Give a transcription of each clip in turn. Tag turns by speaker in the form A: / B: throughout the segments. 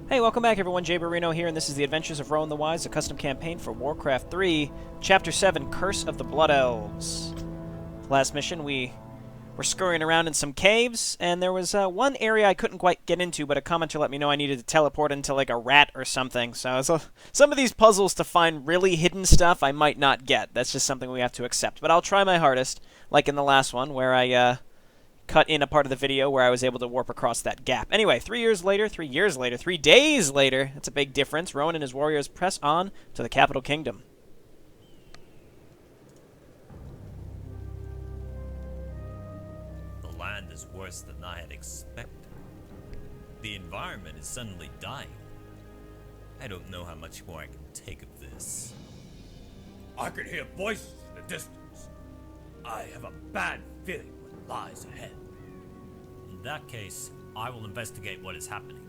A: Hey, welcome back everyone, Jayborino here, and this is the Adventures of Rowan the Wise, a custom campaign for Warcraft 3, Chapter 7, Curse of the Blood Elves. Last mission, we were scurrying around in some caves, and there was one area I couldn't quite get into, but a commenter let me know I needed to teleport into, like, a rat or something, so some of these puzzles to find really hidden stuff I might not get. That's just something we have to accept, but I'll try my hardest, like in the last one, where I, cut in a part of the video where I was able to warp across that gap. Anyway, 3 days later, that's a big difference, Rowan and his warriors press on to the capital kingdom.
B: The land is worse than I had expected. The environment is suddenly dying. I don't know how much more I can take of this. I can hear voices in the distance. I have a bad feeling what lies ahead. In that case, I will investigate what is happening.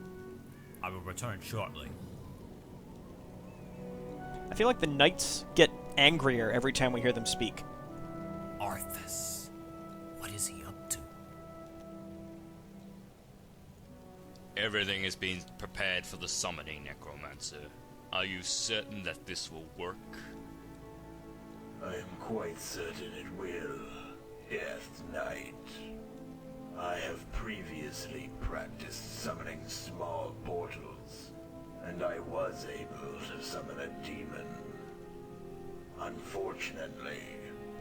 B: I will return shortly.
A: I feel like the knights get angrier every time we hear them speak.
B: Arthas. What is he up to?
C: Everything is being prepared for the summoning, Necromancer. Are you certain that this will work?
D: I am quite certain it will, Death Knight. I have previously practiced summoning small portals, and I was able to summon a demon. Unfortunately,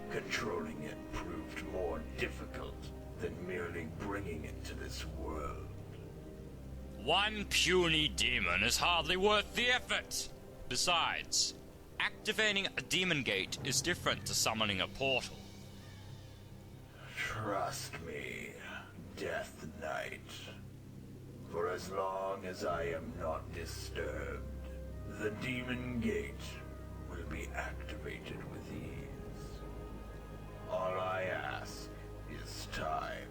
D: controlling it proved more difficult than merely bringing it to this world.
C: One puny demon is hardly worth the effort. Besides, activating a demon gate is different to summoning a portal.
D: Trust me, Death Knight. For as long as I am not disturbed, the demon gate will be activated with ease. All I ask is time.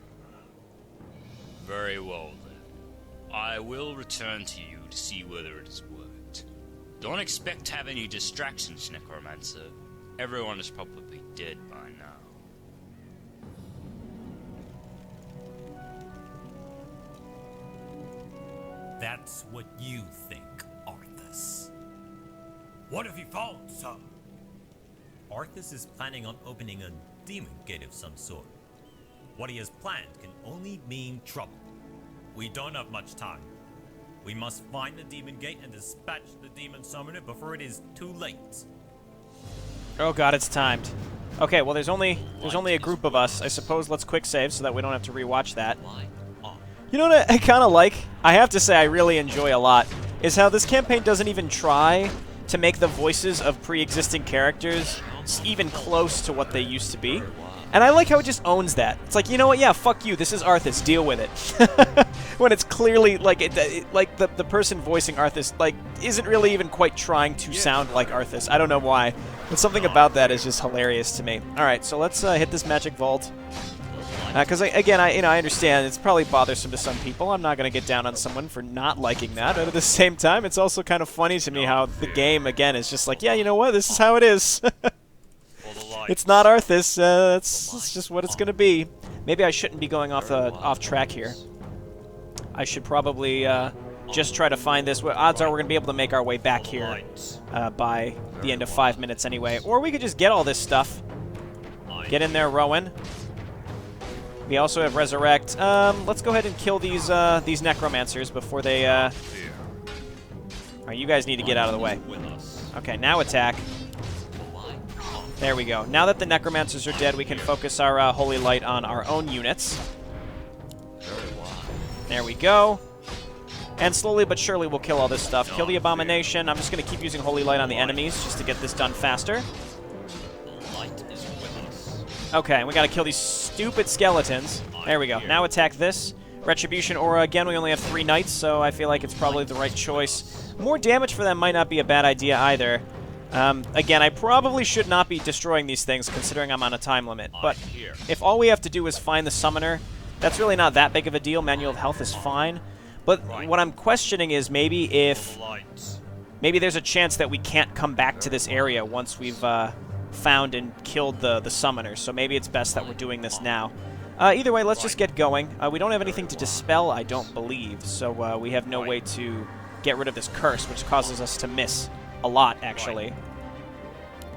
C: Very well then. I will return to you to see whether it has worked. Don't expect to have any distractions, Necromancer. Everyone is probably dead by now.
B: That's what you think, Arthas. What have you found, sir? Arthas is planning on opening a demon gate of some sort. What he has planned can only mean trouble. We don't have much time. We must find the demon gate and dispatch the demon summoner before it is too late.
A: Oh god, it's timed. Okay, well there's only a group of us. I suppose let's quick save so that we don't have to rewatch that. You know what I kind of like? I have to say I really enjoy a lot, is how this campaign doesn't even try to make the voices of pre-existing characters even close to what they used to be. And I like how it just owns that. It's like, you know what, yeah, fuck you, this is Arthas, deal with it. When it's clearly, like, the person voicing Arthas, like, isn't really even quite trying to sound like Arthas. I don't know why, but something about that is just hilarious to me. Alright, so let's hit this magic vault. Because, again, I understand it's probably bothersome to some people. I'm not going to get down on someone for not liking that. But at the same time, it's also kind of funny to me how the game, again, is just like, yeah, you know what? This is how it is. It's not Arthas. That's just what it's going to be. Maybe I shouldn't be going off track here. I should probably just try to find this. Odds are we're going to be able to make our way back here by the end of 5 minutes anyway. Or we could just get all this stuff. Get in there, Rowan. We also have Resurrect. Let's go ahead and kill these Necromancers before they, Alright, you guys need to get out of the way. Okay, now attack. There we go. Now that the Necromancers are dead, we can focus our Holy Light on our own units. There we go. And slowly but surely we'll kill all this stuff. Kill the Abomination. I'm just going to keep using Holy Light on the enemies just to get this done faster. Okay, and we gotta kill these stupid skeletons. There we go. Now attack this. Retribution Aura. Again, we only have 3 knights, so I feel like it's probably the right choice. More damage for them might not be a bad idea either. Again, I probably should not be destroying these things, considering I'm on a time limit. But if all we have to do is find the summoner, that's really not that big of a deal. Manual of Health is fine. But what I'm questioning is maybe there's a chance that we can't come back to this area once we've found and killed the summoners, so maybe it's best that we're doing this now. Either way, let's just get going. We don't have anything to dispel, I don't believe, so we have no way to get rid of this curse, which causes us to miss a lot, actually.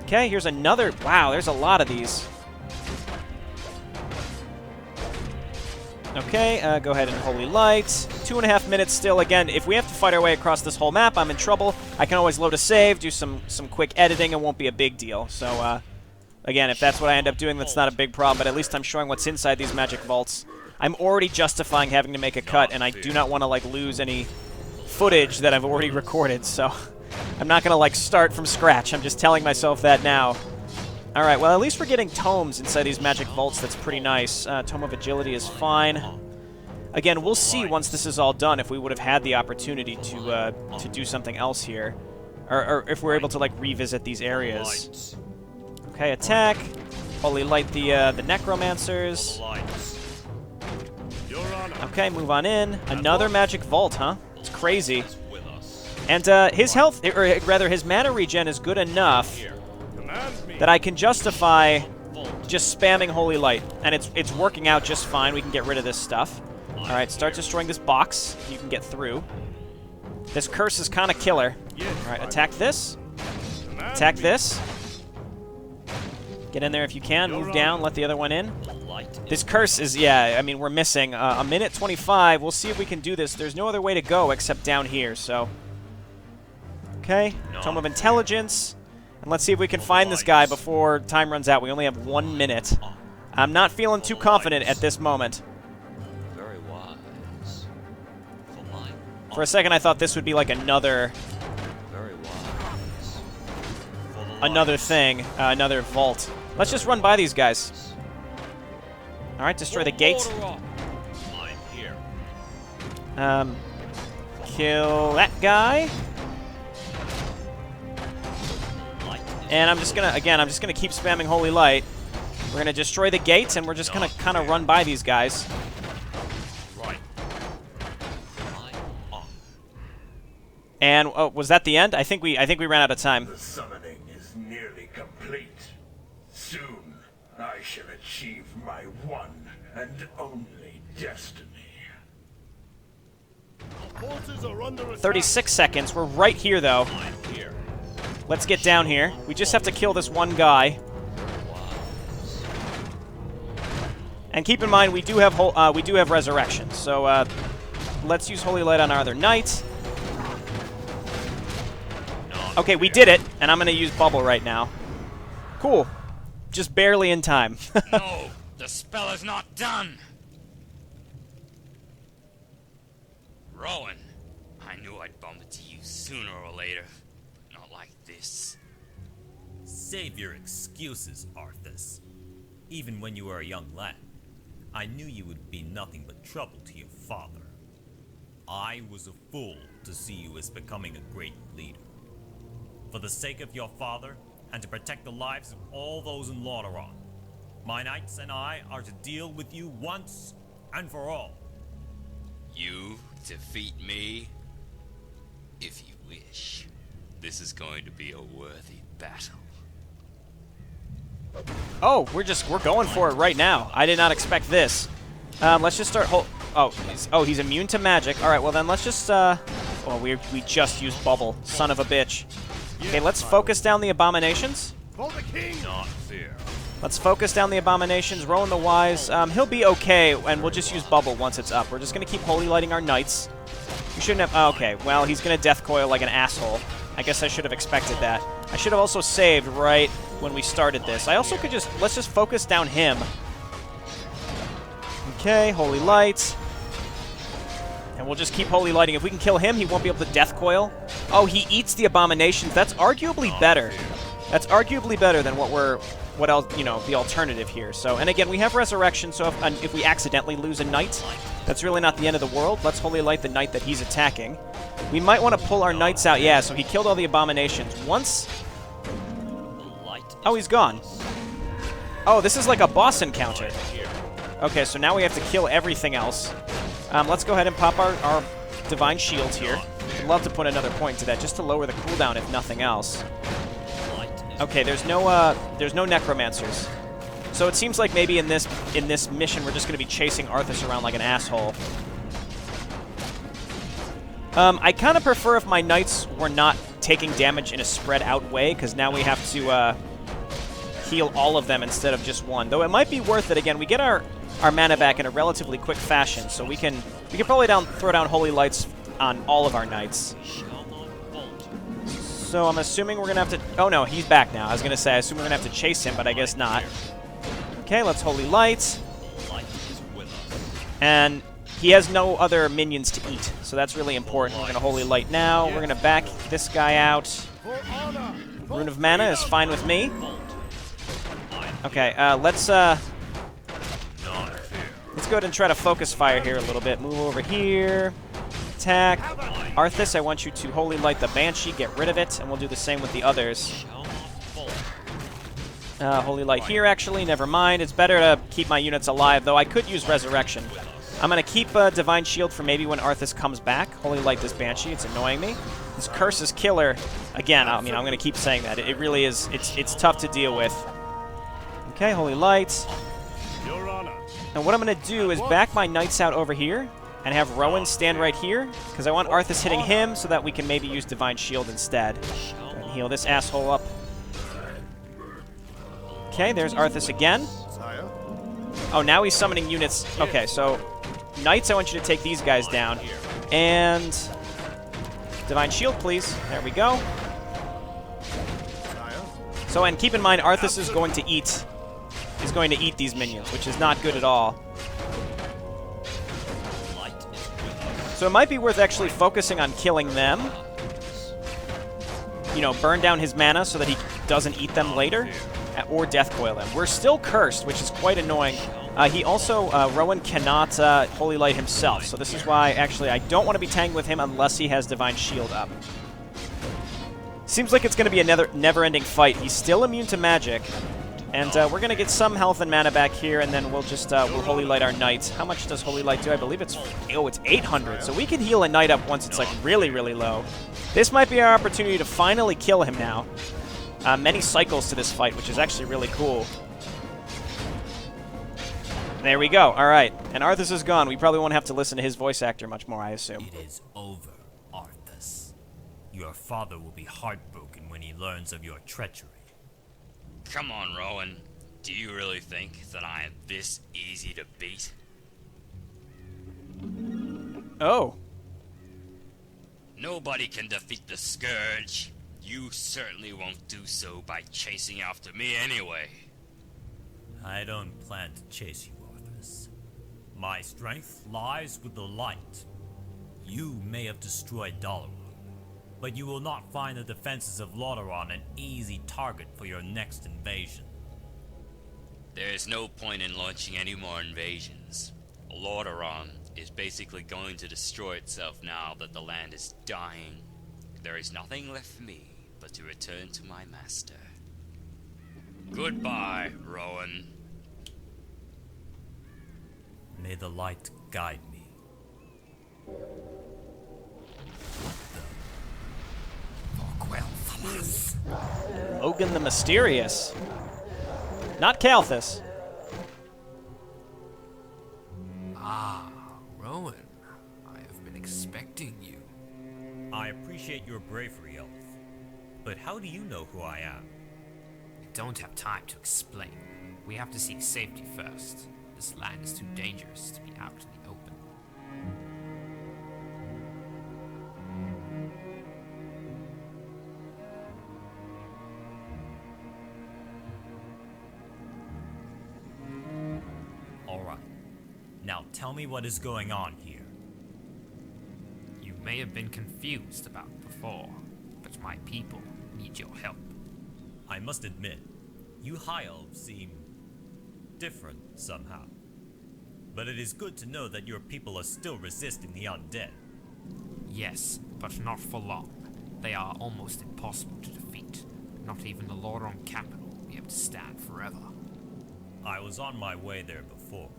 A: Okay, here's another... Wow, there's a lot of these. Okay, go ahead and Holy Light. 2.5 minutes still. Again, if we have to fight our way across this whole map, I'm in trouble. I can always load a save, do some quick editing. It won't be a big deal. So, again, if that's what I end up doing, that's not a big problem. But at least I'm showing what's inside these magic vaults. I'm already justifying having to make a cut, and I do not want to, like, lose any footage that I've already recorded. So, I'm not going to, like, start from scratch. I'm just telling myself that now. Alright, well, at least we're getting tomes inside these magic vaults. That's pretty nice. Tome of Agility is fine. Again, we'll see once this is all done if we would have had the opportunity to do something else here. Or if we're able to, like, revisit these areas. Okay, attack. Holy Light the Necromancers. Okay, move on in. Another magic vault, huh? It's crazy. And his health, or rather his mana regen is good enough that I can justify just spamming Holy Light. And it's working out just fine. We can get rid of this stuff. Alright, start destroying this box. You can get through. This curse is kind of killer. Alright, attack this. Attack this. Get in there if you can. Move down, let the other one in. This curse is, yeah, I mean, we're missing a minute 25. We'll see if we can do this. There's no other way to go except down here, so. Okay, Tome of Intelligence. And let's see if we can find this guy before time runs out. We only have 1 minute. I'm not feeling too confident at this moment.
B: Very wise.
A: For a second, I thought this would be like another thing, another vault. Let's just run by these guys. All right, destroy the gate. Kill that guy. And I'm just gonna keep spamming Holy Light. We're gonna destroy the gates, and we're just gonna kind of run by these guys. And oh, was that the end? I think we ran out of time.
D: The summoning is nearly complete. Soon, I shall achieve my one and only destiny.
A: 36 seconds. We're right here, though. Let's get down here. We just have to kill this one guy. And keep in mind, we do have resurrection. So let's use Holy Light on our other knight. Okay, we did it, and I'm going to use Bubble right now. Cool. Just barely in time.
C: No, the spell is not done. Rowan, I knew I'd bump into you sooner or later. Not like this.
B: Save your excuses, Arthas. Even when you were a young lad, I knew you would be nothing but trouble to your father. I was a fool to see you as becoming a great leader. For the sake of your father, and to protect the lives of all those in Lordaeron, my knights and I are to deal with you once and for all.
C: You defeat me if you wish. This is going to be a worthy battle.
A: Oh, we're going for it right now. I did not expect this. Let's just start. He's immune to magic. All right, well then let's just. Oh, we just used Bubble. Son of a bitch. Okay, let's focus down the abominations.
C: Not fear.
A: Let's focus down the abominations. Rowan the Wise. He'll be okay, and we'll just use Bubble once it's up. We're just gonna keep Holy Lighting our knights. We shouldn't have. Okay, well he's gonna Death Coil like an asshole. I guess I should have expected that. I should have also saved right when we started this. I also could let's just focus down him. Okay, Holy Light. And we'll just keep Holy Lighting. If we can kill him, he won't be able to Death Coil. Oh, he eats the abominations. That's arguably better. That's arguably better than what else, you know, the alternative here. So, and again, we have Resurrection, so if we accidentally lose a knight, that's really not the end of the world. Let's Holy Light the knight that he's attacking. We might want to pull our knights out. Yeah, so he killed all the abominations. Once... Oh, he's gone. Oh, this is like a boss encounter. Okay, so now we have to kill everything else. Let's go ahead and pop our Divine Shield here. I'd love to put another point to that, just to lower the cooldown, if nothing else. Okay, there's no Necromancers. So it seems like maybe in this mission we're just going to be chasing Arthas around like an asshole. I kind of prefer if my knights were not taking damage in a spread out way, because now we have to heal all of them instead of just one. Though it might be worth it. Again, we get our mana back in a relatively quick fashion, so we can probably throw down Holy Lights on all of our knights. So I'm assuming we're gonna have to. Oh no, he's back now. I was gonna say I assume we're gonna have to chase him, but I guess not. Okay, let's Holy Lights. And he has no other minions to eat, so that's really important. We're going to Holy Light now. We're going to back this guy out. Rune of Mana is fine with me. Okay, let's go ahead and try to focus fire here a little bit. Move over here. Attack. Arthas, I want you to Holy Light the Banshee. Get rid of it, and we'll do the same with the others. Holy Light here, actually. Never mind. It's better to keep my units alive, though I could use Resurrection. I'm going to keep Divine Shield for maybe when Arthas comes back. Holy Light this Banshee. It's annoying me. This Curse is killer. Again, I mean, I'm going to keep saying that. It really is. It's tough to deal with. Okay, Holy Light. And what I'm going to do is back my Knights out over here and have Rowan stand right here, because I want Arthas hitting him so that we can maybe use Divine Shield instead. And heal this asshole up. Okay, there's Arthas again. Oh, now he's summoning units. Okay, so Knights, I want you to take these guys down. And Divine Shield, please. There we go. So, and keep in mind, Arthas is going to eat these minions, which is not good at all. So it might be worth actually focusing on killing them. You know, burn down his mana so that he doesn't eat them later. Or Death Coil them. We're still cursed, which is quite annoying. He also, Rowan cannot Holy Light himself, so this is why, actually, I don't want to be tagging with him unless he has Divine Shield up. Seems like it's going to be another never-ending fight. He's still immune to magic, and we're going to get some health and mana back here, and then we'll just, we'll Holy Light our Knights. How much does Holy Light do? I believe it's, it's 800, so we can heal a Knight up once it's, like, really, really low. This might be our opportunity to finally kill him now. Many cycles to this fight, which is actually really cool. There we go. All right. And Arthas is gone. We probably won't have to listen to his voice actor much more, I assume.
B: It is over, Arthas. Your father will be heartbroken when he learns of your treachery.
C: Come on, Rowan. Do you really think that I am this easy to beat?
A: Oh.
C: Nobody can defeat the Scourge. You certainly won't do so by chasing after me anyway.
B: I don't plan to chase you, Arthas. My strength lies with the light. You may have destroyed Lordaeron, but you will not find the defenses of Lordaeron an easy target for your next invasion.
C: There is no point in launching any more invasions. Lordaeron is basically going to destroy itself now that the land is dying. There is nothing left for me but to return to my master. Goodbye, Rowan.
B: May the light guide me.
A: Logan the Mysterious. Not Kalthus.
E: Ah, Rowan. I have been expecting you.
B: I appreciate your bravery, Elf. But how do you know who I am?
E: I don't have time to explain. We have to seek safety first. This land is too dangerous to be out in the open.
B: Alright. Now tell me what is going on here.
E: You may have been confused about it before, but my people need your help.
B: I must admit, you High Elves seem different somehow. But it is good to know that your people are still resisting the undead.
E: Yes, but not for long. They are almost impossible to defeat. Not even the Lordaeron capital will be able to stand forever.
B: I was on my way there before,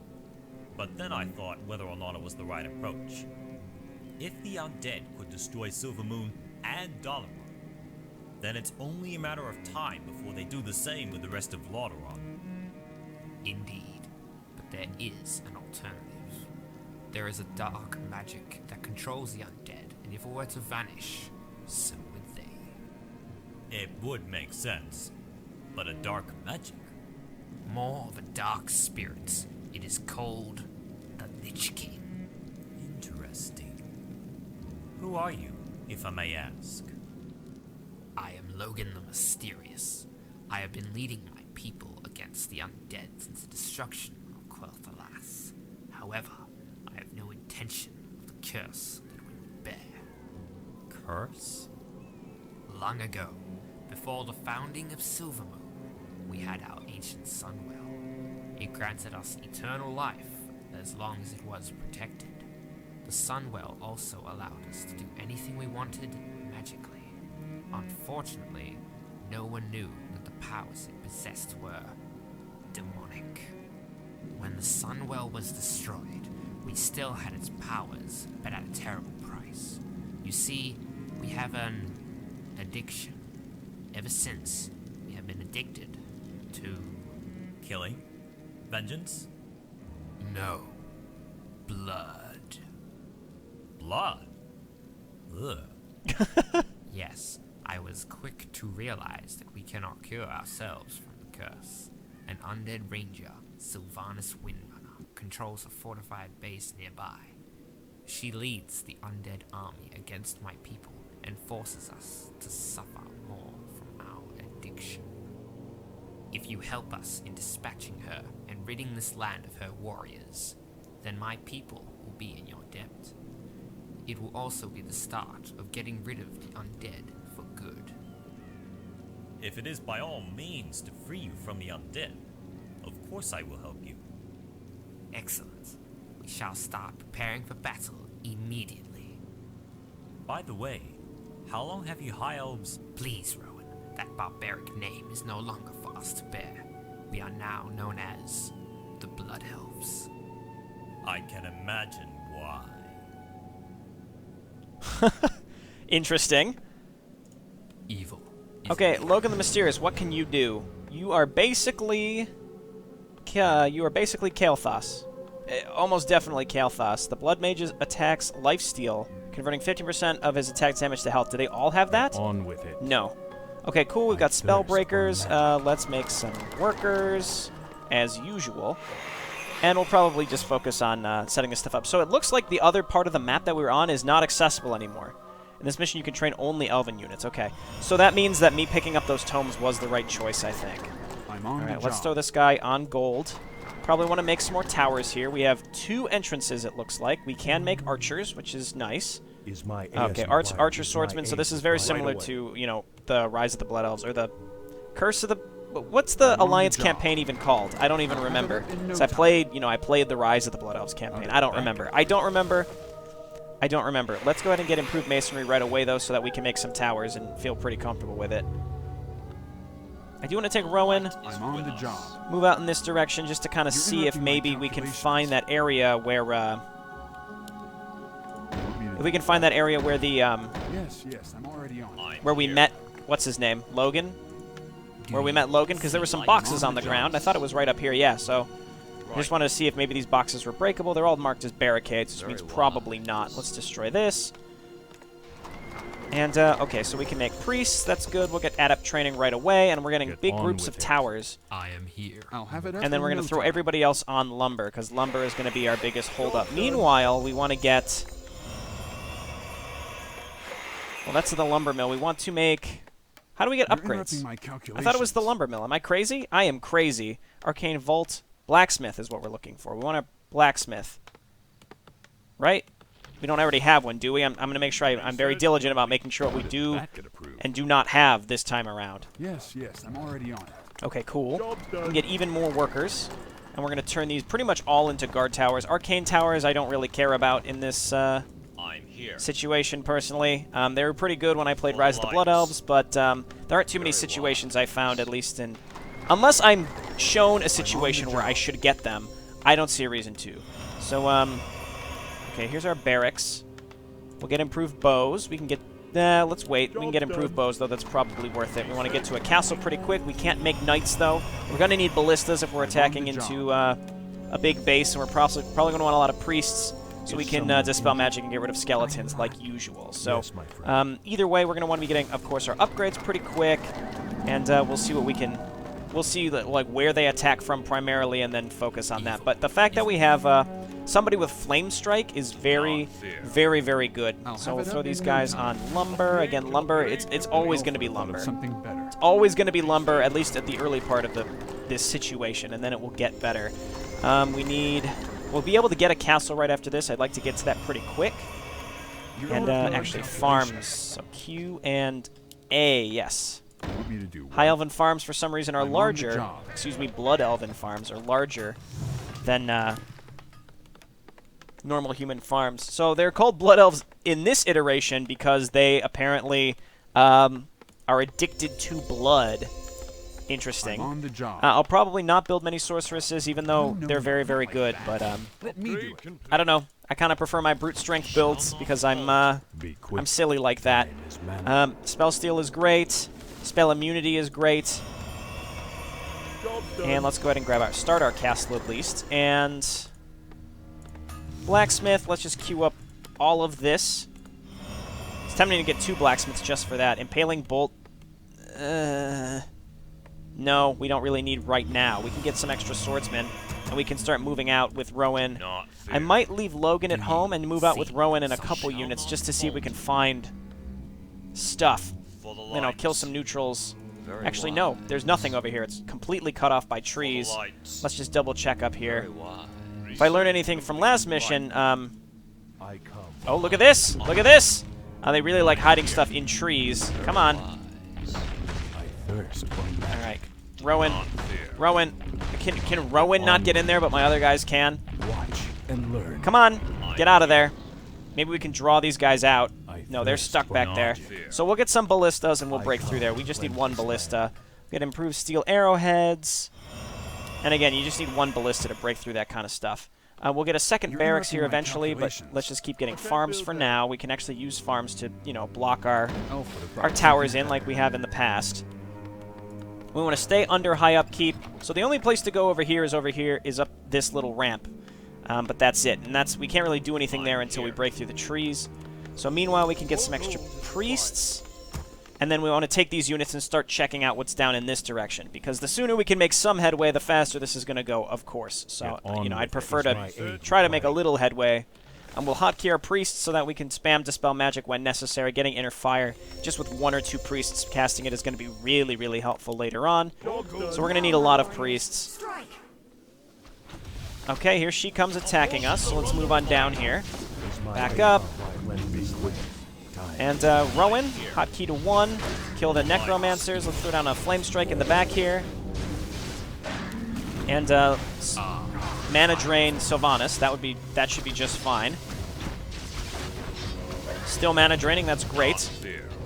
B: but then I thought whether or not it was the right approach. If the undead could destroy Silvermoon and Lordaeron, then it's only a matter of time before they do the same with the rest of Lordaeron.
E: Indeed, but there is an alternative. There is a dark magic that controls the undead and if it were to vanish, so would they.
B: It would make sense. But a dark magic?
E: More of a dark spirit. It is called the Lich King.
B: Interesting. Who are you, if I may ask?
E: I am Logan the Mysterious. I have been leading my people against the undead since the destruction of Quel'Thalas. However, I have no intention of the curse that we would bear.
B: Curse?
E: Long ago, before the founding of Silvermoon, we had our ancient Sunwell. It granted us eternal life as long as it was protected. The Sunwell also allowed us to do anything we wanted magically. Unfortunately, no one knew that the powers it possessed were demonic. When the Sunwell was destroyed, we still had its powers, but at a terrible price. You see, we have an addiction. Ever since, we have been addicted to...
B: Killing? Vengeance?
E: No. Blood.
B: Blood? Ugh.
E: Yes, I was quick to realize that we cannot cure ourselves from the curse. An undead ranger, Sylvanas Windrunner, controls a fortified base nearby. She leads the undead army against my people and forces us to suffer more from our addiction. If you help us in dispatching her and ridding this land of her warriors, then my people will be in your debt. It will also be the start of getting rid of the undead for good.
B: If it is by all means to free you from the undead, of course I will help you.
E: Excellent. We shall start preparing for battle immediately.
B: By the way, how long have you High Elves?
E: Please, Rowan, that barbaric name is no longer for us to bear. We are now known as the Blood Elves.
B: I can imagine why.
A: Interesting.
E: Evil.
A: Okay, Logan the Mysterious, what can you do? You are basically Kael'thas. Almost definitely Kael'thas. The Blood Mage's attacks lifesteal, converting 50% of his attack damage to health. Do they all have that?
F: On with it.
A: No. Okay, cool. We've got Spellbreakers. Let's make some workers, as usual. And we'll probably just focus on setting this stuff up. So it looks like the other part of the map that we were on is not accessible anymore. In this mission, you can train only Elven units. Okay. So that means that me picking up those tomes was the right choice, I think. All right, let's throw this guy on gold. Probably want to make some more towers here. We have 2 entrances, it looks like. We can make archers, which is nice. Okay, archer swordsman. So this is very similar to, you know, the Rise of the Blood Elves, or the Curse of the... What's the Alliance campaign even called? I don't even remember. So I played the Rise of the Blood Elves campaign. I don't remember. I don't remember. Let's go ahead and get improved masonry right away, though, so that we can make some towers and feel pretty comfortable with it. I do want to take Rowan,
F: I'm on the job.
A: move out in this direction just to kind of see if maybe we can find that area where, if we can find that area where the,
F: Yes, I'm already on.
A: where we met, what's his name, Logan? Where we met Logan, because there were some boxes on the ground. I thought it was right up here, yeah, so I just wanted to see if maybe these boxes were breakable. They're all marked as barricades, which means probably not. Let's destroy this. And, okay, so we can make priests. That's good. We'll get adept training right away, and we're getting big groups of towers.
E: I am here.
F: I'll have it up
A: And then we're going to throw everybody else on lumber, because lumber is going to be our biggest holdup. Meanwhile, we want to get... Well, that's the lumber mill. We want to make... How do we get upgrades? I thought it was the lumber mill. Am I crazy? I am crazy. Arcane Vault. Blacksmith is what we're looking for. We want a blacksmith. Right? We don't already have one, do we? I'm going to make sure I'm very diligent about making sure what we do and do not have this time around.
F: Yes, I'm already on it.
A: Okay, cool. We can get even more workers. And we're going to turn these pretty much all into guard towers. Arcane towers I don't really care about in this situation, personally. They were pretty good when I played Rise of the Blood Elves, but there aren't too many situations I found, at least in... Unless I'm shown a situation where I should get them, I don't see a reason to. So, okay, here's our barracks. We'll get improved bows. We can get... let's wait. We can get improved bows, though. That's probably worth it. We want to get to a castle pretty quick. We can't make knights, though. We're going to need ballistas if we're attacking into a big base, and we're probably going to want a lot of priests. so we can dispel magic and get rid of skeletons like usual. So either way, we're going to want to be getting, of course, our upgrades pretty quick, and we'll see what we can... We'll see like where they attack from primarily, and then focus on that. But the fact that we have somebody with Flame Strike is very, very, very good. So we'll throw these guys on lumber. Again, lumber, it's always going to be lumber.
F: Something better.
A: It's always going to be lumber, at least at the early part of this situation, and then it will get better. We'll be able to get a castle right after this. I'd like to get to that pretty quick. And actually farms. So Q and A, yes.
F: Want me to do
A: High Elven farms, for some reason, are larger. Excuse me, Blood Elven farms are larger than normal human farms. So they're called Blood Elves in this iteration because they apparently are addicted to blood. Interesting.
F: I'm on the job.
A: I'll probably not build many sorceresses, even though they're very, very good. But
F: Let me do it.
A: I don't know. I kind of prefer my brute strength builds because I'm silly like that. Spell steal is great. Spell immunity is great. And let's go ahead and start our castle at least. And blacksmith, let's just queue up all of this. It's tempting to get 2 blacksmiths just for that. Impaling bolt. No, we don't really need right now. We can get some extra swordsmen, and we can start moving out with Rowan. I might leave Logan at home and move out with Rowan in a couple units just to see if we can find stuff. You know, kill some neutrals. Actually, no, there's nothing over here. It's completely cut off by trees. Let's just double check up here. If I learned anything from last mission, oh, look at this! Look at this! They really like hiding stuff in trees. Come on. Alright. Rowan. Can Rowan not get in there, but my other guys can?
F: Watch and learn.
A: Come on. Get out of there. Maybe we can draw these guys out. No, they're stuck back there. So we'll get some ballistas and we'll break through there. We just need 1 ballista. Get improved steel arrowheads. And again, you just need 1 ballista to break through that kind of stuff. We'll get a second barracks here eventually, but let's just keep getting farms for now. We can actually use farms to, you know, block our towers in like we have in the past. We want to stay under high upkeep. So the only place to go over here is up this little ramp. But that's it. And we can't really do anything there until we break through the trees. So meanwhile, we can get some extra priests. And then we want to take these units and start checking out what's down in this direction. Because the sooner we can make some headway, the faster this is going to go, of course. So, you know, I'd prefer to try to make a little headway. And we'll hotkey our priests so that we can spam Dispel Magic when necessary. Getting Inner Fire just with 1 or 2 priests casting it is going to be really, really helpful later on. So we're going to need a lot of priests. Okay, here she comes attacking us. So let's move on down here. Back up. And Rowan, hotkey to 1. Kill the Necromancers. Let's throw down a Flame Strike in the back here. And Mana Drain Sylvanas. That should be just fine. Still mana draining, that's great.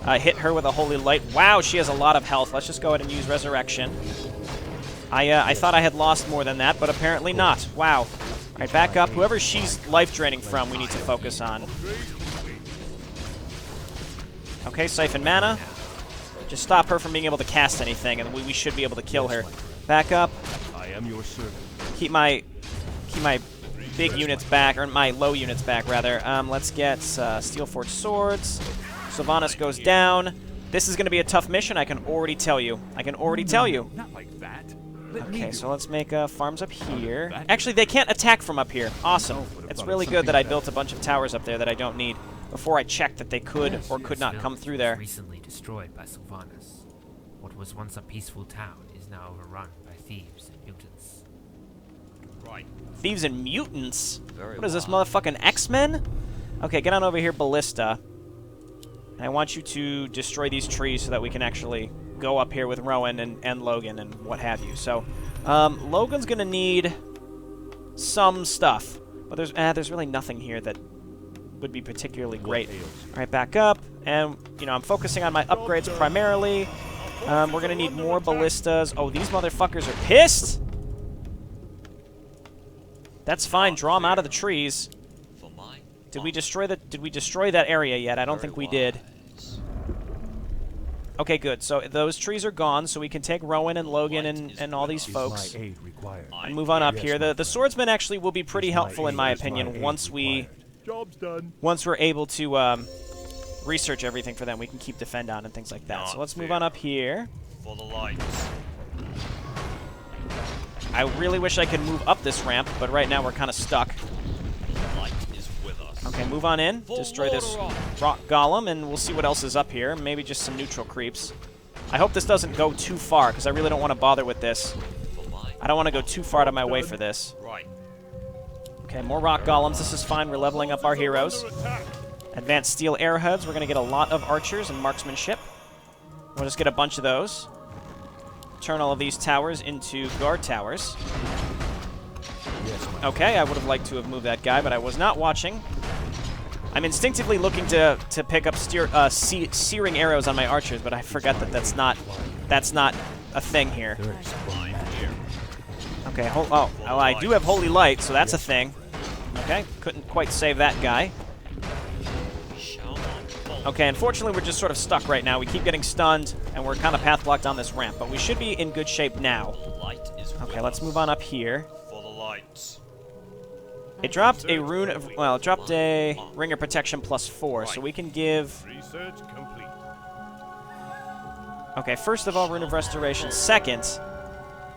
A: Hit her with a Holy Light. Wow, she has a lot of health. Let's just go ahead and use Resurrection. I thought I had lost more than that, but apparently not. Wow. Alright, back up. Whoever she's life draining from, we need to focus on. Okay, Siphon Mana. Just stop her from being able to cast anything, and we should be able to kill her. Back up.
F: I am your servant.
A: Keep my big units back, or my low units back, rather. Let's get Steelforged Swords. Sylvanas goes down. This is going to be a tough mission, I can already tell you.
F: Not like that.
A: Okay, so let's make farms up here. Actually, they can't attack from up here. Awesome. It's really good that I built a bunch of towers up there that I don't need before I checked that they could or could not come through there.
E: Recently destroyed by Sylvanas. What was once a peaceful town is now overrun by thieves and mutants.
C: Right.
A: Thieves and mutants? What is this, motherfucking X-Men? Okay, get on over here, Ballista. And I want you to destroy these trees so that we can actually go up here with Rowan and Logan and what have you. So, Logan's gonna need some stuff. But there's really nothing here that would be particularly great. Alright, back up. And, you know, I'm focusing on my upgrades primarily. We're gonna need more ballistas. Oh, these motherfuckers are pissed! That's fine, draw them out of the trees. Did we destroy that area yet? I don't think we did. Okay, good. So those trees are gone, so we can take Rowan and Logan and all these folks and move on up here. The swordsmen actually will be pretty helpful, in my opinion, once we
F: Job's done.
A: once we're able to research everything for them, we can keep defend on and things like that. So let's move on up here.
B: For the light.
A: I really wish I could move up this ramp, but right now we're kind of stuck.
B: The light is with us.
A: Okay, move on in. Destroy this rock golem, and we'll see what else is up here. Maybe just some neutral creeps. I hope this doesn't go too far, because I really don't want to bother with this. I don't want to go too far out of my way for this.
B: Right.
A: Okay, more rock golems. This is fine. We're leveling up our heroes. Advanced steel arrowheads. We're going to get a lot of archers and marksmanship. We'll just get a bunch of those. Turn all of these towers into guard towers. Okay, I would have liked to have moved that guy, but I was not watching. I'm instinctively looking to pick up searing arrows on my archers, but I forgot that that's not a thing here. Okay, oh, I do have Holy Light, so that's a thing. Okay, couldn't quite save that guy. Okay, unfortunately, we're just sort of stuck right now. We keep getting stunned, and we're kind of path blocked on this ramp, but we should be in good shape now. Okay, let's move on up here.
B: For the light.
A: It dropped a rune of, well, it dropped a ring of protection +4, so we can give.
F: Research complete.
A: Okay, first of all, rune of restoration. Second,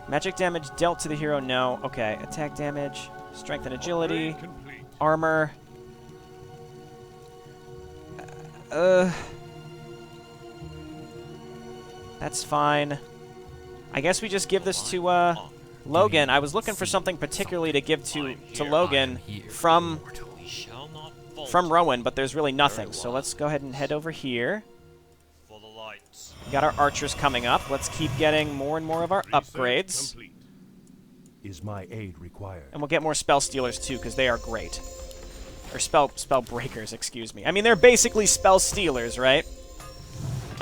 A: magic damage dealt to the hero. No. Okay, attack damage, strength and agility,
F: Complete.
A: armor. That's fine. I guess we just give this to Logan. I was looking for something particularly to give to Logan from Rowan, but there's really nothing. So let's go ahead and head over here.
B: For the lights.
A: We got our archers coming up. Let's keep getting more and more of our upgrades.
F: Complete. Is my aid required?
A: And we'll get more spell stealers too, because they are great. Or spell breakers, excuse me. I mean, they're basically spell stealers, right?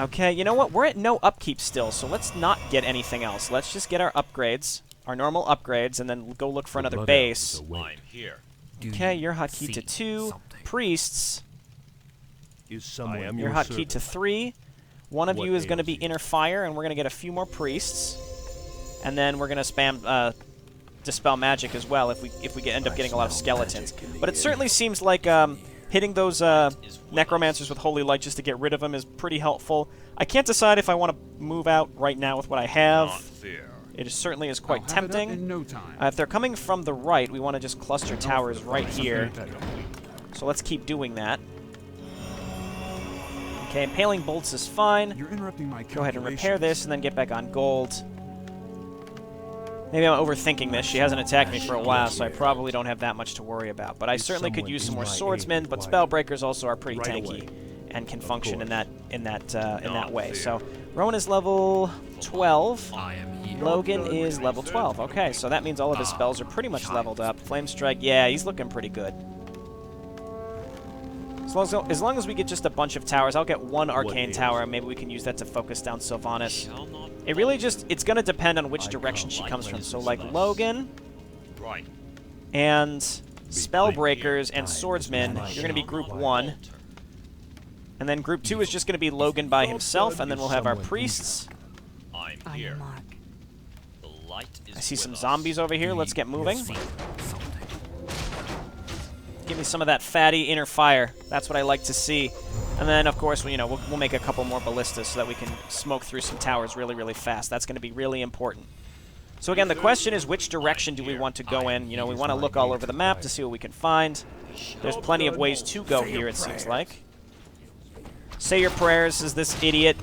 A: Okay, you know what? We're at no upkeep still, so let's not get anything else. Let's just get our upgrades, our normal upgrades, and then go look for another base.
B: I'm here.
A: Okay, you're hotkey to 2. Priests,
F: Is someone
A: you're hotkey to 3. One of you is going to be inner fire, and we're going to get a few more priests. And then we're going to spam dispel magic as well if we end up getting a lot of skeletons. But it certainly seems like hitting those necromancers with holy light just to get rid of them is pretty helpful. I can't decide if I want to move out right now with what I have. It certainly is quite tempting. If they're coming from the right, we want to just cluster towers right here. So let's keep doing that. Okay, impaling bolts is fine.
G: You're interrupting my
A: Go ahead and repair this and then get back on gold. Maybe I'm overthinking this. She hasn't attacked me for a while, so I probably don't have that much to worry about. But I certainly could use some more swordsmen, but spellbreakers also are pretty tanky and can function in that way. So Rowan is level 12. Logan is level 12. Okay, so that means all of his spells are pretty much leveled up. Flame Strike, yeah, he's looking pretty good. As long as we get just a bunch of towers, I'll get one arcane tower, and maybe we can use that to focus down Sylvanas. It really just, it's going to depend on which direction she comes from. So like Logan and Spellbreakers and Swordsmen, you're going to be group 1. And then group 2 is just going to be Logan by himself, and then we'll have our priests.
B: I'm here.
A: I see some zombies over here. Let's get moving. Give me some of that fatty inner fire. That's what I like to see. And then, of course, we'll make a couple more ballistas so that we can smoke through some towers really, really fast. That's going to be really important. So again, the question is, which direction do we want to go in? We want to look all over the map to see what we can find. There's plenty of ways to go here, it seems like. Say your prayers, says this idiot.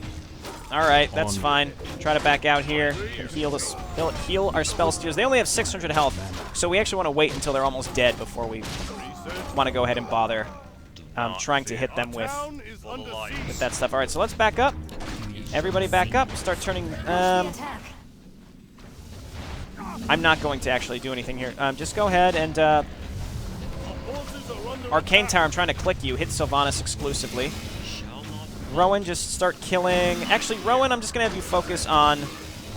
A: Alright, that's fine. Try to back out here and heal our spell stealers. They only have 600 health, so we actually want to wait until they're almost dead before we want to go ahead and bother trying to hit them with that stuff. Alright, so let's back up. Everybody back up. Start turning... I'm not going to actually do anything here. Just go ahead and... Arcane Tower, I'm trying to click you. Hit Sylvanas exclusively. Rowan, just start killing... Actually, Rowan, I'm just going to have you focus on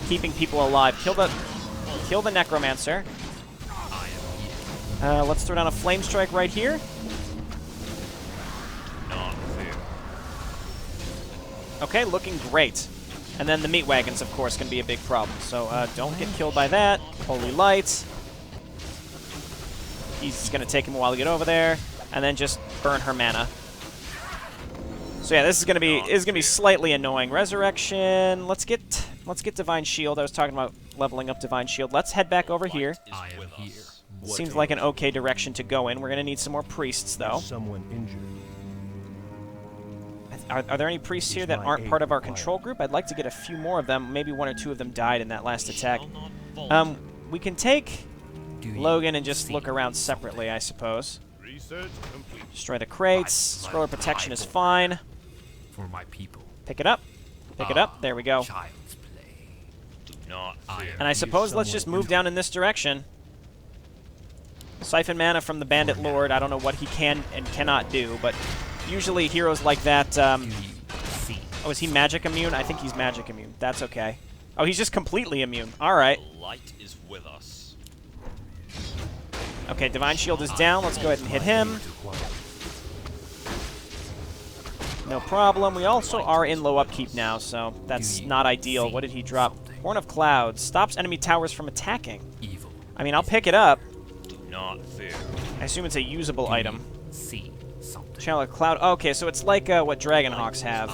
A: keeping people alive. Kill the Necromancer. Let's throw down a Flame Strike right here. Okay, looking great. And then the meat wagons, of course, can be a big problem. So don't get killed by that. Holy Light. He's going to take him a while to get over there. and then just burn her mana. So yeah, this is gonna be slightly annoying. Resurrection. Let's get Divine Shield. I was talking about leveling up Divine Shield. Let's head back over here.
E: I am here.
A: Seems like an okay direction to go in. We're gonna need some more priests though.
F: Someone injured.
A: Are there any priests here that aren't part of our control group? I'd like to get a few more of them. Maybe 1 or 2 of them died in that last attack. We can take Logan and just look around separately, I suppose.
F: Research complete.
A: Destroy the crates. Scroller protection is fine.
E: For my people.
A: Pick it up. Pick it up. There we go.
E: Child's play.
C: Do not
E: I
C: fear.
E: am
A: And I suppose let's just move down in this direction. Siphon mana from the Bandit Lord. I don't know what he can and cannot do, but usually heroes like that...
E: See.
A: Oh, is he magic immune? I think he's magic immune. That's okay. Oh, he's just completely immune. All right.
C: The light is with us.
A: Okay, Divine Shield is down. Let's go ahead and hit him. No problem. We also are in low upkeep now, so that's not ideal. What did he drop? Horn of Clouds. Stops enemy towers from attacking.
E: Evil.
A: I mean, I'll pick it up.
C: Do not fear.
A: I assume it's a usable item.
E: See something.
A: Channel a Cloud. Okay, so it's like what Dragonhawks have.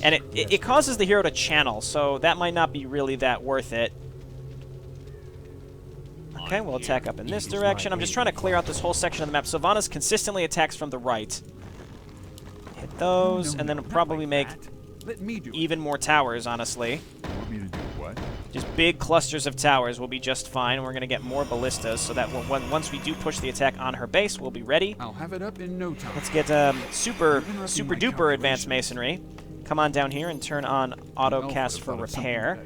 A: And it causes the hero to channel, so that might not be really that worth it. Okay, we'll attack up in this direction. I'm just trying to clear out this whole section of the map. Sylvanas consistently attacks from the right. Hit those, and then it'll probably make even more towers, honestly. Just big clusters of towers will be just fine. We're going to get more ballistas, so that once we do push the attack on her base, we'll be ready.
G: I'll have it up in no time.
A: Let's get super duper advanced masonry. Come on down here and turn on auto cast for repair.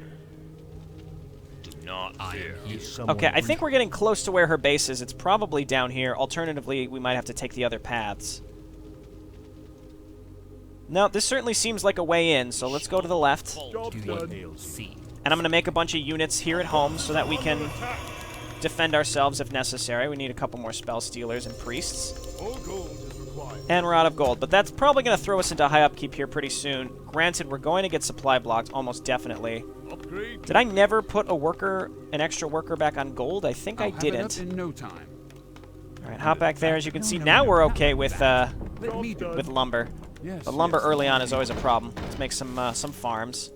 C: Do not fear.
A: Okay, I think we're getting close to where her base is. It's probably down here. Alternatively, we might have to take the other paths. No, this certainly seems like a way in, so let's go to the left.
E: See.
A: And I'm going to make a bunch of units here at home so that we can defend ourselves if necessary. We need a couple more spell stealers and priests. And we're out of gold, but that's probably going to throw us into high upkeep here pretty soon. Granted, we're going to get supply blocked almost definitely. Did I never put an extra worker back on gold? I think I didn't.
G: Have it up in no time.
A: All right, hop back there. As you can see, now we're okay with lumber.
G: Yes,
A: But lumber
G: yes.
A: early on is always a problem. Let's make some farms.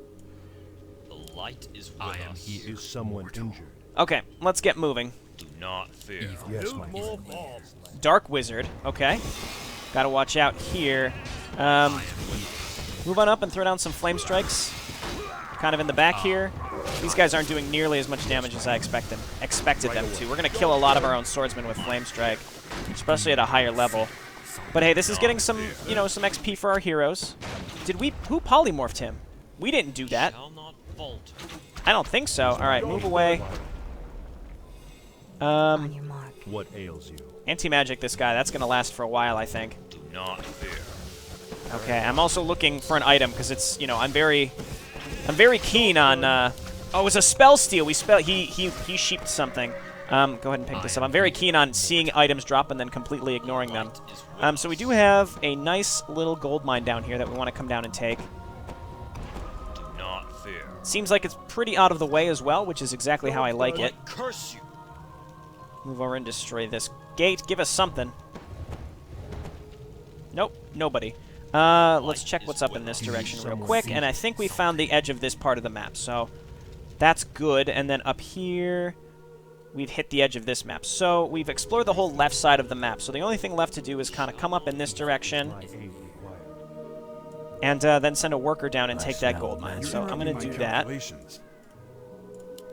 C: The light is with
E: I am
C: us.
E: here.
F: Is someone injured?
A: Okay, let's get moving.
C: Do not fear.
F: Yes, my lord.
A: Dark Wizard. Okay. Gotta watch out here. Move on up and throw down some flame strikes. Kind of in the back here. These guys aren't doing nearly as much damage as I expected them to. We're gonna kill a lot of our own swordsmen with flame strike, especially at a higher level. But hey, this is getting some, some XP for our heroes. Who polymorphed him? We didn't do that.
C: Shall not falter.
A: I don't think so. All right, move away.
H: On your mark.
F: What ails you?
A: Anti-magic this guy. That's gonna last for a while, I think.
C: Do not fear.
A: Okay, I'm also looking for an item because it's, I'm very keen on. Oh, it's a spell steal. He sheeped something. Go ahead and pick this up. I'm very keen on seeing items drop and then completely ignoring them. So we do have a nice little gold mine down here that we want to come down and take.
C: Do not fear.
A: Seems like it's pretty out of the way as well, which is exactly how I like it.
C: Curse you.
A: Move over and destroy this gate. Give us something. Nope, nobody. Let's check what's up in this direction real quick, and I think we found the edge of this part of the map, so that's good. And then up here, we've hit the edge of this map. So we've explored the whole left side of the map, so the only thing left to do is kind of come up in this direction and then send a worker down and take that gold mine. So I'm going to do that.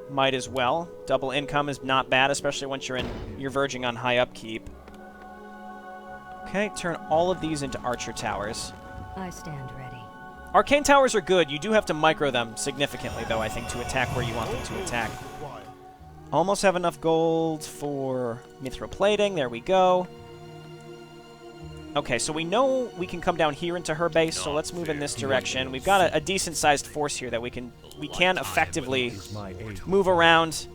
A: Might as well. Double income is not bad, especially once you're verging on high upkeep. Okay, turn all of these into archer towers.
H: I stand ready.
A: Arcane towers are good. You do have to micro them significantly, though, I think, to attack where you want them to attack. Almost have enough gold for mithril plating. There we go. Okay, so we know we can come down here into her base, so let's move in this direction. We've got a decent-sized force here that we can effectively move around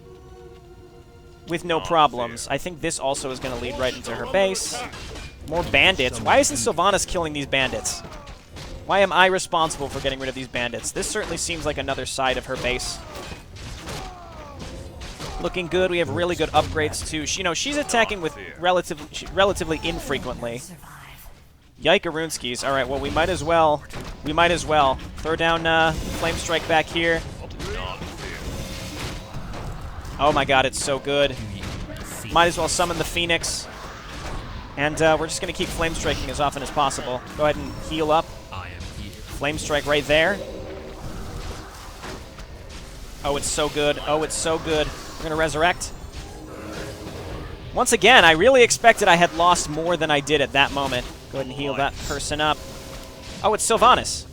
A: with no problems. I think this also is going to lead right into her base. More bandits. Why isn't Sylvanas killing these bandits? Why am I responsible for getting rid of these bandits? This certainly seems like another side of her base. Looking good. We have really good upgrades too. You know, she's attacking with relatively infrequently.
H: Survive.
A: Yike-a-roonskis. All right, well, we might as well throw down Flame Strike back here. Oh my god, it's so good. Might as well summon the Phoenix. And we're just going to keep Flame Striking as often as possible. Go ahead and heal up. Flame Strike right there. Oh, it's so good. Oh, it's so good. We're going to resurrect. Once again, I really expected I had lost more than I did at that moment. Go ahead and heal that person up. Oh, it's Sylvanas.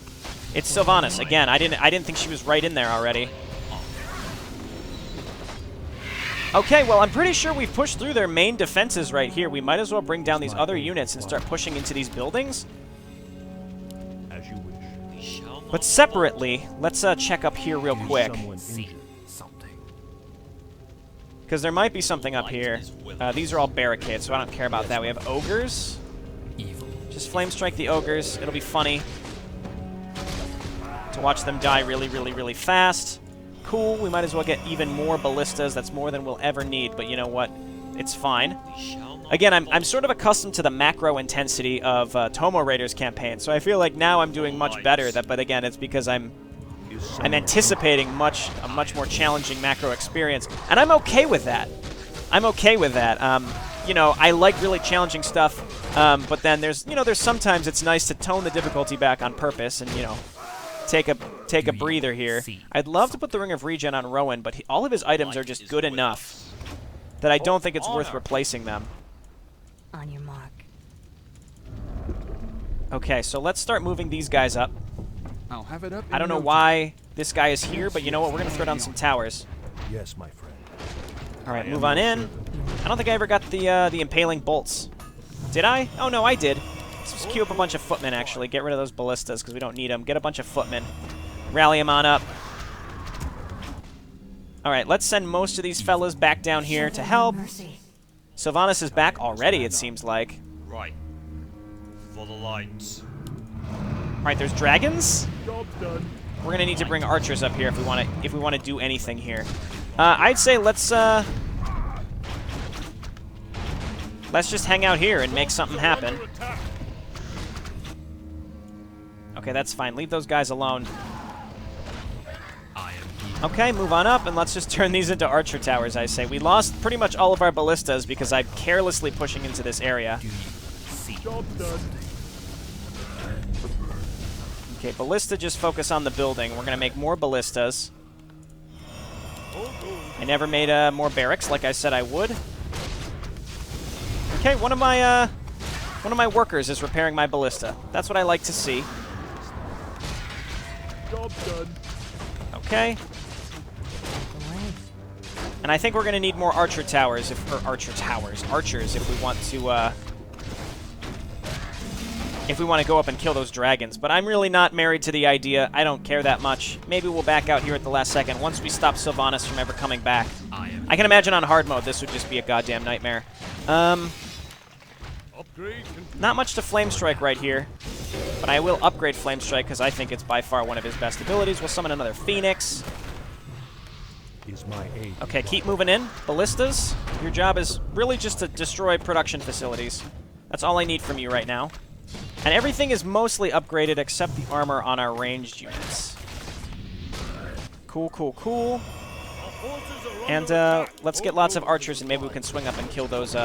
A: It's Sylvanas. Again, I didn't think she was right in there already. Okay, well, I'm pretty sure we've pushed through their main defenses right here. We might as well bring down these other units and start pushing into these buildings.
F: As you wish.
A: But separately, let's check up here real quick. Because there might be something up here. These are all barricades, so I don't care about that. We have ogres. Just flame strike the ogres. It'll be funny to watch them die really, really, really fast. Cool. We might as well get even more ballistas. That's more than we'll ever need, but you know what? It's fine. Again, I'm sort of accustomed to the macro intensity of Tomo Raiders campaign, so I feel like now I'm doing much better. But again, it's because I'm anticipating a much more challenging macro experience, and I'm okay with that. I'm okay with that. You know, I like really challenging stuff, but then there's sometimes it's nice to tone the difficulty back on purpose and, you know, take a breather here. I'd love to put the Ring of Regen on Rowan, but all of his items are just good enough that I don't think it's worth replacing them.
H: On your mark.
A: Okay, so let's start moving these guys up.
G: I'll have it up.
A: I don't know why this guy is here, but you know what? We're going to throw down some towers.
F: Yes, my friend.
A: All right, move on in. I don't think I ever got the impaling bolts. Did I? Oh, no, I did. Let's just queue up a bunch of footmen, actually. Get rid of those ballistas, because we don't need them. Get a bunch of footmen. Rally them on up. All right, let's send most of these fellas back down here to help. Sylvanas is back already, it seems like.
B: Right. For the lights.
A: All right, there's dragons.
F: Job's done.
A: We're gonna need to bring archers up here if we want to do anything here. I'd say let's just hang out here and make something happen. Okay, that's fine. Leave those guys alone. Okay, move on up, and let's just turn these into archer towers, I say. We lost pretty much all of our ballistas because I'm carelessly pushing into this area.
F: Job's done.
A: Okay, ballista just focus on the building. We're going to make more ballistas. I never made more barracks like I said I would. Okay, one of my workers is repairing my ballista. That's what I like to see.
F: Job's done.
A: Okay. And I think we're going to need more archer towers, archers, if we want to go up and kill those dragons. But I'm really not married to the idea. I don't care that much. Maybe we'll back out here at the last second once we stop Sylvanas from ever coming back. I can imagine on hard mode this would just be a goddamn nightmare. Not much to Flame Strike right here, but I will upgrade Flame Strike because I think it's by far one of his best abilities. We'll summon another Phoenix.
F: Is my aid.
A: Okay, keep moving in. Ballistas, your job is really just to destroy production facilities. That's all I need from you right now. And everything is mostly upgraded except the armor on our ranged units. Cool, cool, cool. And let's get lots of archers, and maybe we can swing up and kill those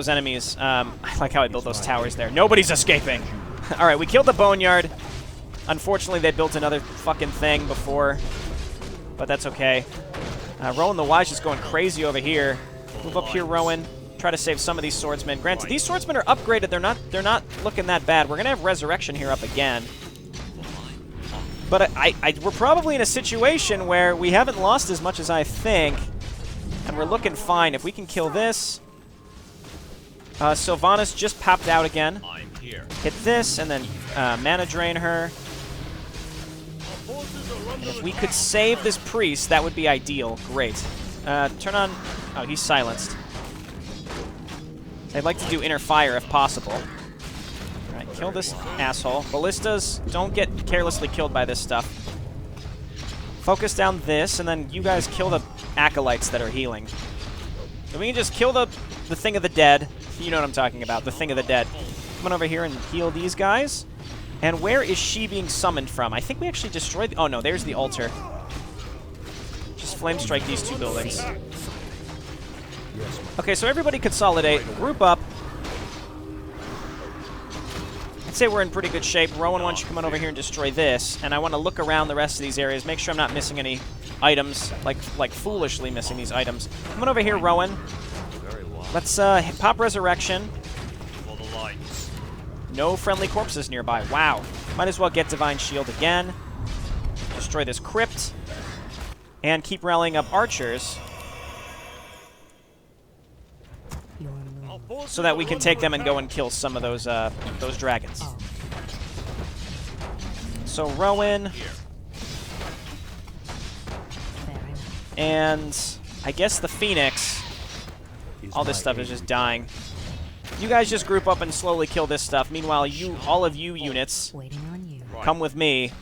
A: enemies. I like how I built those towers there. Nobody's escaping. All right, we killed the Boneyard. Unfortunately, they built another fucking thing before, but that's okay. Rowan the Wise is going crazy over here. Move up here, Rowan. Try to save some of these swordsmen. Granted, these swordsmen are upgraded. They're not looking that bad. We're gonna have Resurrection here up again. But we're probably in a situation where we haven't lost as much as I think, and we're looking fine. If we can kill this, Sylvanas just popped out again. Hit this, and then mana drain her. And if we could save this priest, that would be ideal. Great. Turn on... Oh, he's silenced. I'd like to do inner fire if possible. Alright, kill this asshole. Ballistas, don't get carelessly killed by this stuff. Focus down this, and then you guys kill the acolytes that are healing. So we can just kill the thing of the dead. You know what I'm talking about, the thing of the dead. Come on over here and heal these guys. And where is she being summoned from? I think we actually destroyed the... Oh, no, there's the altar. Just flame strike these two buildings. Okay, so everybody consolidate, group up. I'd say we're in pretty good shape. Rowan, why don't you come on over here and destroy this? And I want to look around the rest of these areas, make sure I'm not missing any items, like foolishly missing these items. Come on over here, Rowan. Let's pop Resurrection. No friendly corpses nearby. Wow. Might as well get Divine Shield again. Destroy this crypt. And keep rallying up archers. So that we can take them and go and kill some of those dragons. So Rowan. And I guess the Phoenix. All this stuff is just dying. You guys just group up and slowly kill this stuff. Meanwhile, all of you units, come with me,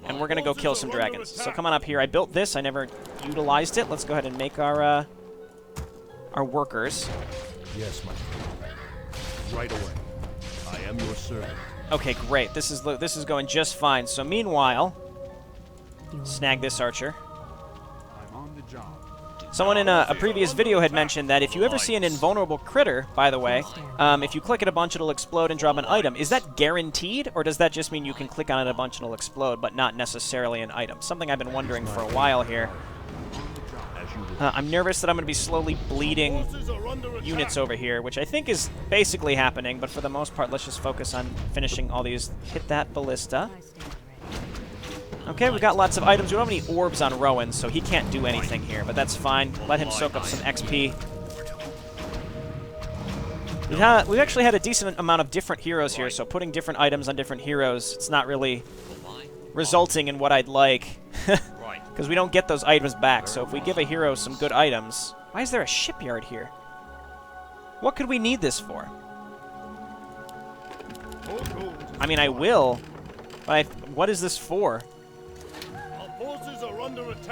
A: and we're going to go kill some dragons. So come on up here. I built this. I never utilized it. Let's go ahead and make our workers.
F: Yes, my friend. Right away. I am your servant.
A: Okay, great. This is going just fine. So meanwhile, snag this archer.
G: I'm on the job.
A: Someone in a previous video had mentioned that if you ever see an invulnerable critter, by the way, if you click it a bunch, it'll explode and drop an item. Is that guaranteed, or does that just mean you can click on it a bunch and it'll explode, but not necessarily an item? Something I've been wondering for a while here. I'm nervous that I'm going to be slowly bleeding units over here, which I think is basically happening, but for the most part, let's just focus on finishing all these. Hit that ballista. Okay, we got lots of items. We don't have any orbs on Rowan, so he can't do anything here, but that's fine. Let him soak up some XP. We've actually had a decent amount of different heroes here, so putting different items on different heroes, it's not really resulting in what I'd like, because we don't get those items back. So if we give a hero some good items... Why is there a shipyard here? What could we need this for? I mean, I will, but what is this for?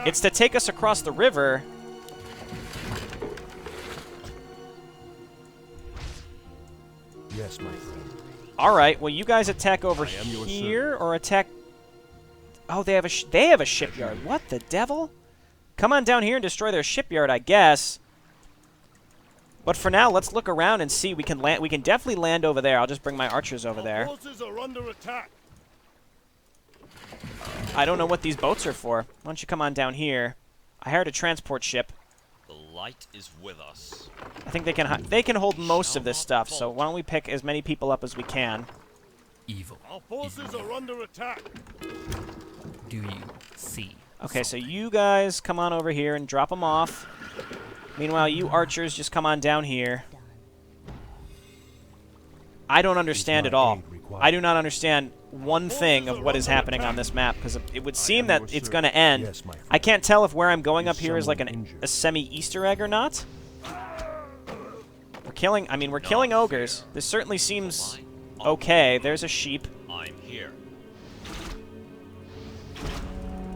A: It's to take us across the river.
F: Yes, my friend.
A: All right. Well, you guys attack over here, or attack. Oh, they have a shipyard. What the devil? Come on down here and destroy their shipyard, I guess. But for now, let's look around and see. We can land. We can definitely land over there. I'll just bring my archers over there.
F: Forces are under attack.
A: I don't know what these boats are for. Why don't you come on down here? I hired a transport ship.
B: The light is with us.
A: I think they can hold most of this stuff. So why don't we pick as many people up as we can?
E: Evil.
F: Our forces are under attack.
E: Do you see?
A: Okay, so you guys come on over here and drop them off. Meanwhile, you archers just come on down here. I don't understand at all. I do not understand one thing of what is happening on this map, because it would seem that it's going to end. I can't tell if where I'm going up here is like a semi-Easter egg or not. We're killing ogres. This certainly seems okay. There's a sheep.
B: I'm here.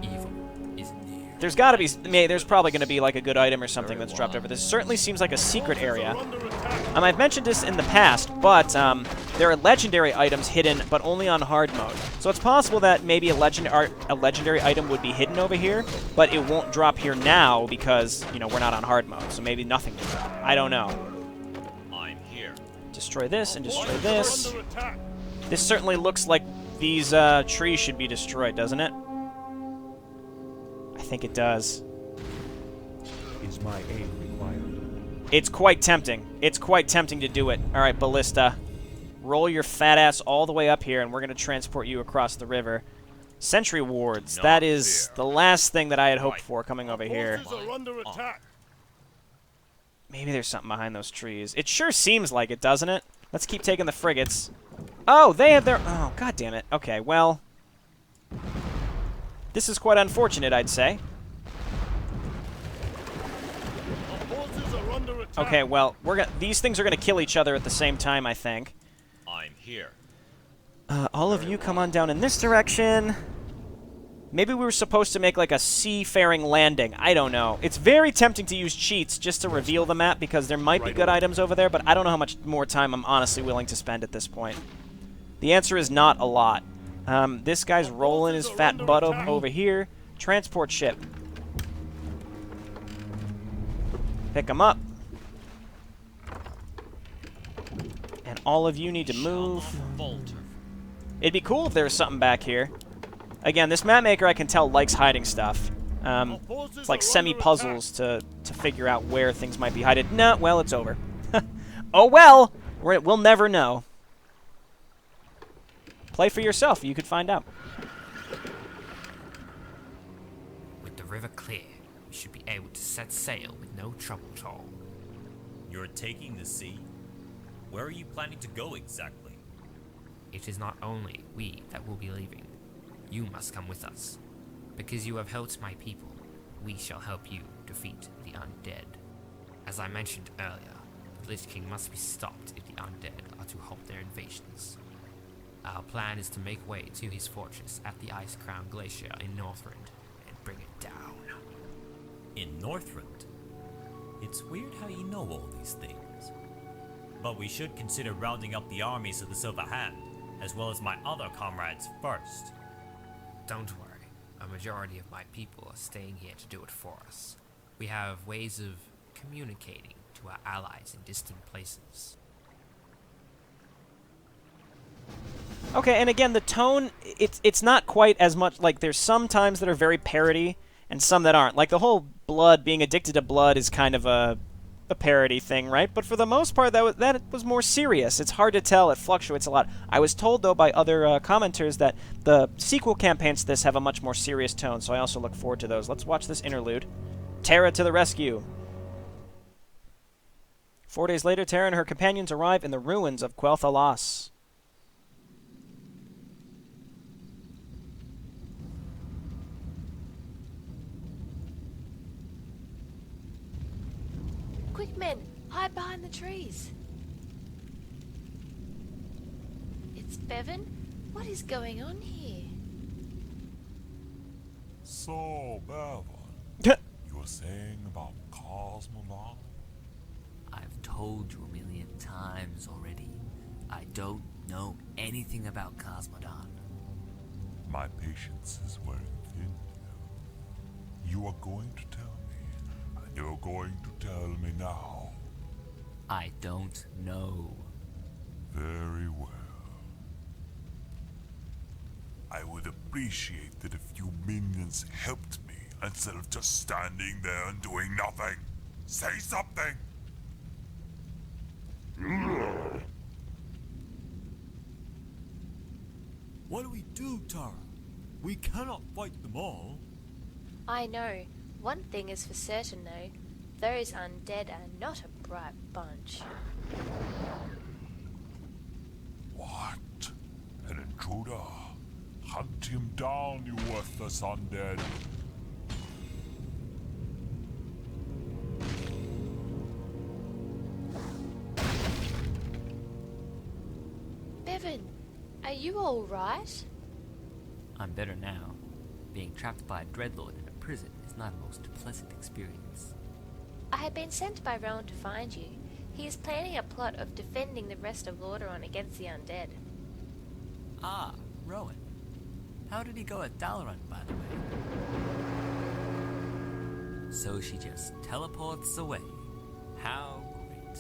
E: Evil is near.
A: There's got to be... There's probably going to be like a good item or something that's dropped over. This certainly seems like a secret area. I've mentioned this in the past, but there are legendary items hidden, but only on hard mode. So it's possible that maybe a legendary item would be hidden over here, but it won't drop here now because, you know, we're not on hard mode. So maybe nothing will drop. I don't know.
B: I'm here.
A: Destroy this and destroy this. This certainly looks like these trees should be destroyed, doesn't it? I think it does.
F: Is my aid required?
A: It's quite tempting. It's quite tempting to do it. All right, Ballista. Roll your fat ass all the way up here, and we're going to transport you across the river. Sentry wards. That is the last thing that I had hoped for coming over here. Maybe there's something behind those trees. It sure seems like it, doesn't it? Let's keep taking the frigates. Oh, they have their... Oh, god damn it. Okay, well... This is quite unfortunate, I'd say. Okay, well, these things are gonna kill each other at the same time, I think.
B: I'm here.
A: All of you come on down in this direction. Maybe we were supposed to make like a seafaring landing. I don't know. It's very tempting to use cheats just to reveal the map because there might be good items over there, but I don't know how much more time I'm honestly willing to spend at this point. The answer is not a lot. This guy's rolling his fat butt over here. Transport ship. Pick him up. And all of you need to move. It'd be cool if there was something back here. Again, this map maker I can tell likes hiding stuff. It's like semi-puzzles to figure out where things might be hidden. No, well, it's over. Oh well! We'll never know. Play for yourself, you could find out.
E: With the river clear, we should be able to set sail with no trouble at all.
B: You're taking the sea? Where are you planning to go exactly?
E: It is not only we that will be leaving. You must come with us. Because you have helped my people, we shall help you defeat the undead. As I mentioned earlier, the Lich King must be stopped if the undead are to halt their invasions. Our plan is to make way to his fortress at the Ice Crown Glacier in Northrend and bring it down.
B: In Northrend? It's weird how you know all these things. But we should consider rounding up the armies of the Silver Hand, as well as my other comrades first.
E: Don't worry, a majority of my people are staying here to do it for us. We have ways of communicating to our allies in distant places.
A: Okay, and again, the tone, it's not quite as much, like, there's some times that are very parody, and some that aren't. Like, the whole blood, being addicted to blood is kind of a parody thing, right? But for the most part, that was more serious. It's hard to tell. It fluctuates a lot. I was told, though, by other commenters that the sequel campaigns to this have a much more serious tone, so I also look forward to those. Let's watch this interlude. Terra to the rescue. 4 days later, Terra and her companions arrive in the ruins of Quel'Thalas.
I: Quick, men! Hide behind the trees! It's Bevan? What is going on here?
J: So, Bevan, you were saying about Cosmonaut?
K: I've told you a million times already. I don't know anything about Cosmodon.
J: My patience is wearing thin. You are going to tell me, and you're going to tell me now.
K: I don't know.
J: Very well. I would appreciate it if you minions helped me instead of just standing there and doing nothing. Say something!
B: What do we do, Tara? We cannot fight them all.
I: I know. One thing is for certain, though. Those undead are not a bright bunch.
J: What? An intruder? Hunt him down, you worthless undead.
I: Bevan, are you alright?
K: I'm better now. Being trapped by a dreadlord in a prison is not a most pleasant experience.
I: I have been sent by Rowan to find you. He is planning a plot of defending the rest of Lordaeron against the undead.
K: Ah, Rowan. How did he go at Dalaran, by the way? So she just teleports away. How great.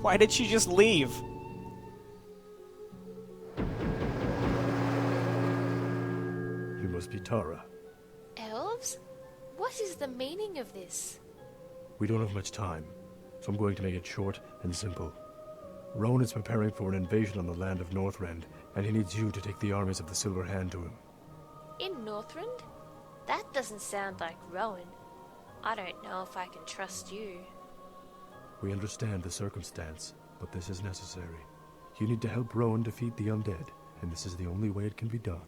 A: Why did she just leave?
F: You must be Tara.
I: Elves? What is the meaning of this?
F: We don't have much time, so I'm going to make it short and simple. Rowan is preparing for an invasion on the land of Northrend, and he needs you to take the armies of the Silver Hand to him.
I: In Northrend? That doesn't sound like Rowan. I don't know if I can trust you.
F: We understand the circumstance, but this is necessary. You need to help Rowan defeat the undead, and this is the only way it can be done.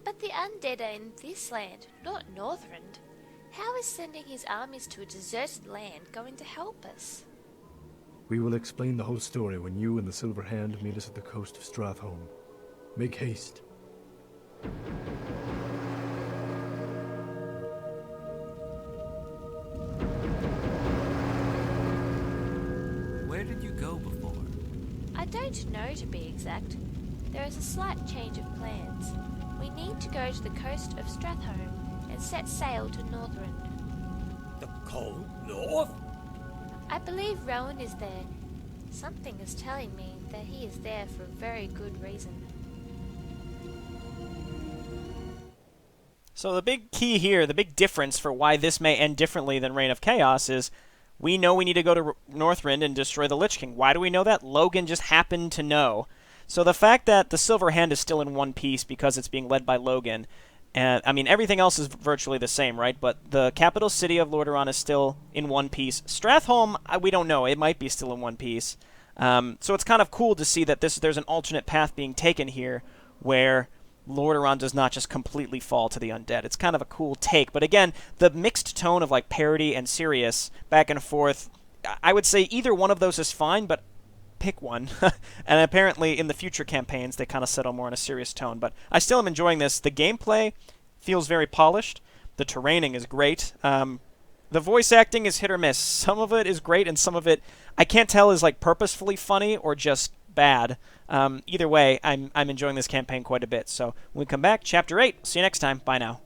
I: But the undead are in this land, not Northrend. How is sending his armies to a deserted land going to help us?
F: We will explain the whole story when you and the Silver Hand meet us at the coast of Stratholme. Make haste.
I: need to know to be exact. There is a slight change of plans. We need to go to the coast of Strathhome and set sail to Northrend.
B: The cold north?
I: I believe Rowan is there. Something is telling me that he is there for a very good reason.
A: So the big key here, the big difference for why this may end differently than Reign of Chaos is we know we need to go to Northrend and destroy the Lich King. Why do we know that? Logan just happened to know. So the fact that the Silver Hand is still in one piece because it's being led by Logan, and I mean everything else is virtually the same, right? But the capital city of Lordaeron is still in one piece. Strathhome, we don't know. It might be still in one piece. So it's kind of cool to see that there's an alternate path being taken here where Lordaeron does not just completely fall to the undead. It's kind of a cool take. But again, the mixed tone of like parody and serious back and forth, I would say either one of those is fine, but pick one. And apparently in the future campaigns they kind of settle more in a serious tone. But I still am enjoying this. The gameplay feels very polished. The terraining is great. The voice acting is hit or miss. Some of it is great and some of it I can't tell is like purposefully funny or just bad. Either way, I'm enjoying this campaign quite a bit. So when we come back, Chapter 8. See you next time. Bye now.